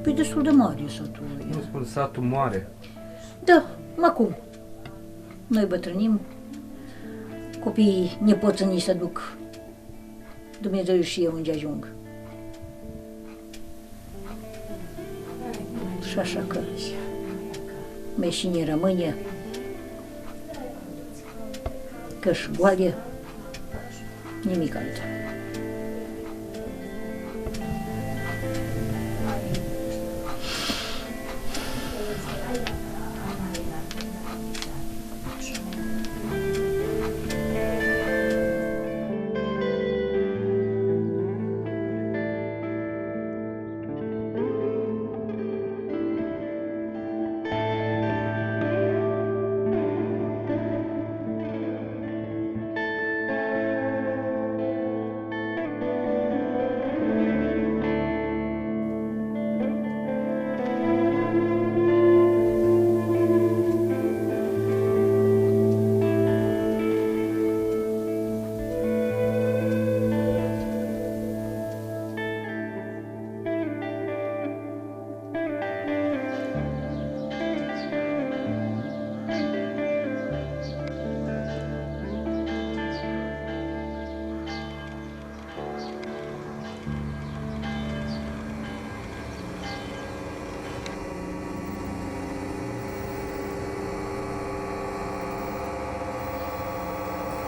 Păi destul de mare satul. Nu spun satul moare. Da, acum. Noi bătrânim, copiii, nepoții ni se duc. Dumnezeu știe unde ajung. Și așa că mai și ne rămâne că-și goale, nimic altul.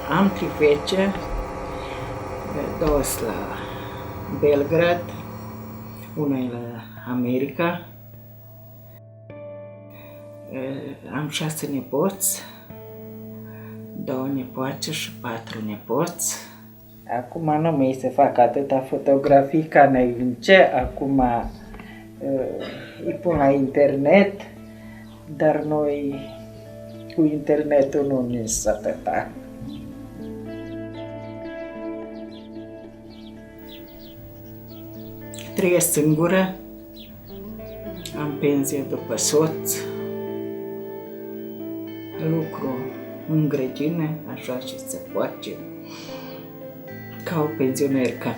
Am trei fece, două la Belgrad, una e la America. Am 6 nepoți, 2 nepoace și 4 nepoți. Acum nu mi se fac atâta fotografii ca înainte, acum îi pun la internet, dar noi cu internetul nu ne s atâta. Trăiesc singură, am pensie după soț, lucru în grădină, așa și se poate, ca o pensionercă.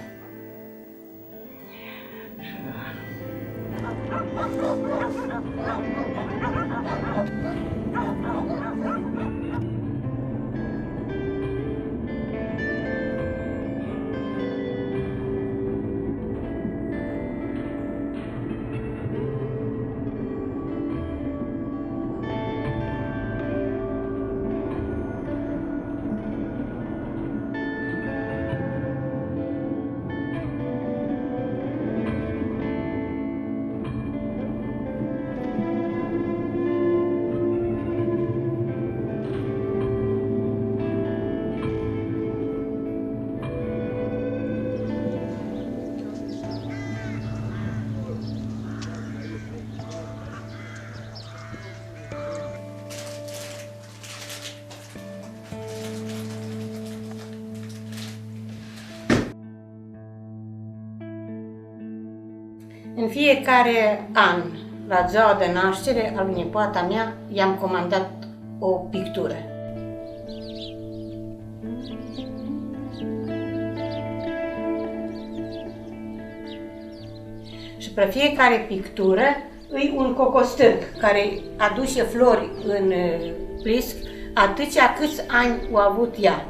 În fiecare an, la ziua de naștere a lui nepoata mea, i-am comandat o pictură. Și pe fiecare pictură îi un cocostârc care aduce flori în plisc atâția câți ani au avut ea.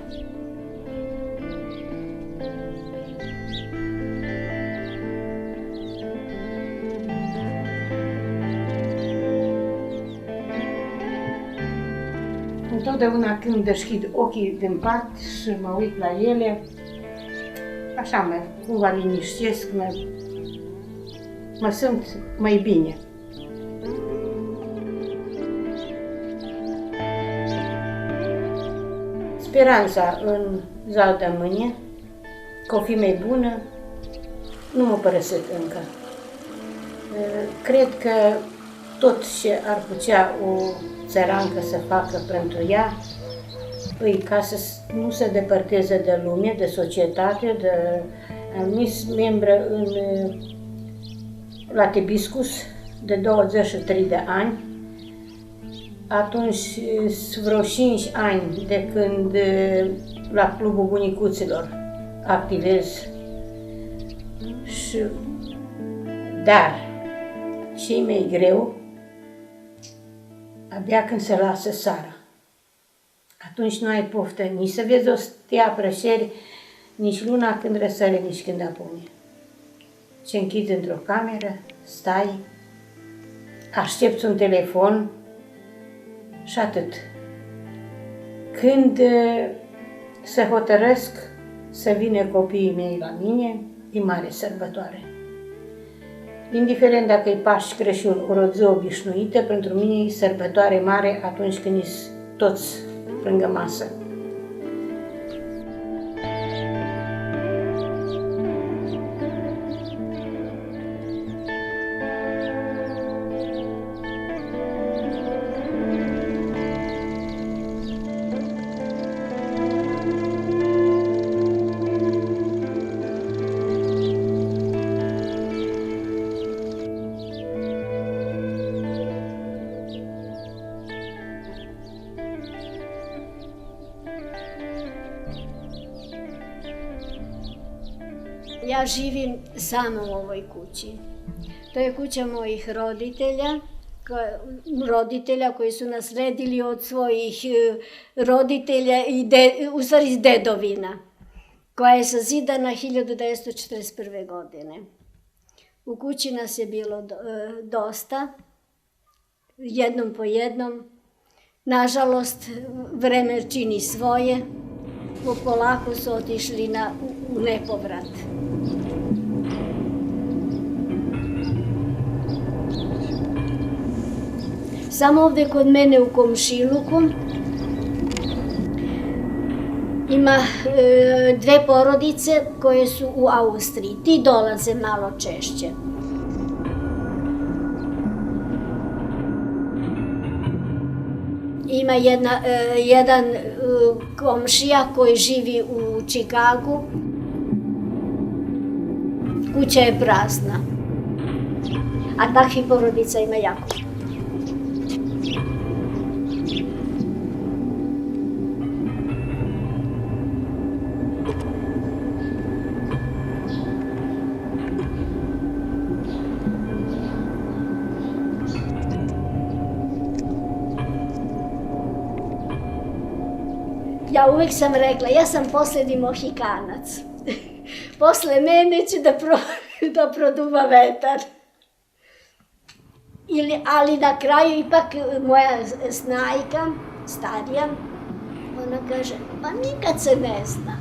Întotdeauna când deschid ochii din pat și mă uit la ele, așa cumva liniștesc, mă simt mai bine. Speranța în ziua de mâine, că o fi mai bună, nu m-a părăsit încă. Cred că tot ce ar putea o țărancă să facă pentru ea, îi ca să nu se depărteze de lume, de societate, de anumiți membri la Tibiscus de 23 de ani. Atunci vreo 5 ani de când la Clubul Bunicuților activez. Dar și mi-e greu abia când se lasă seara. Atunci nu ai poftă nici să vezi o stea prășeri, nici luna când răsare, nici când apune. Ce închizi într-o cameră, stai, aștepți un telefon și atât. Când se hotărăsc să vină copiii mei la mine, e mare sărbătoare. Indiferent dacă e Paști, Crăciun, ori o zi obișnuită, pentru mine e sărbătoare mare atunci când e toți lângă masă. Ja živim sama u ovoj kući. To je kuća mojih roditelja koji su nasledili od svojih roditelja i u stvari iz dedovina, koja je sazidana 1941. godine. U kući nas je bilo dosta, jednom po jednom. Nažalost, vreme čini svoje, polako su otišli u nepovrat. Samo ovde kod mene u komšiluku ima dve porodice koje su u Austriji. Ti dolaze malo češće. Ima jedan komšija koji živi u Čikagu. Kuća je prazna, a takvih porodica ima jako. Ja uvek sam rekla, ja sam poslednji Mohikanac. Posle mene će da produva vetar. Ali na kraju ipak moja snajka, starija, ona kaže, pa nikad se ne zna.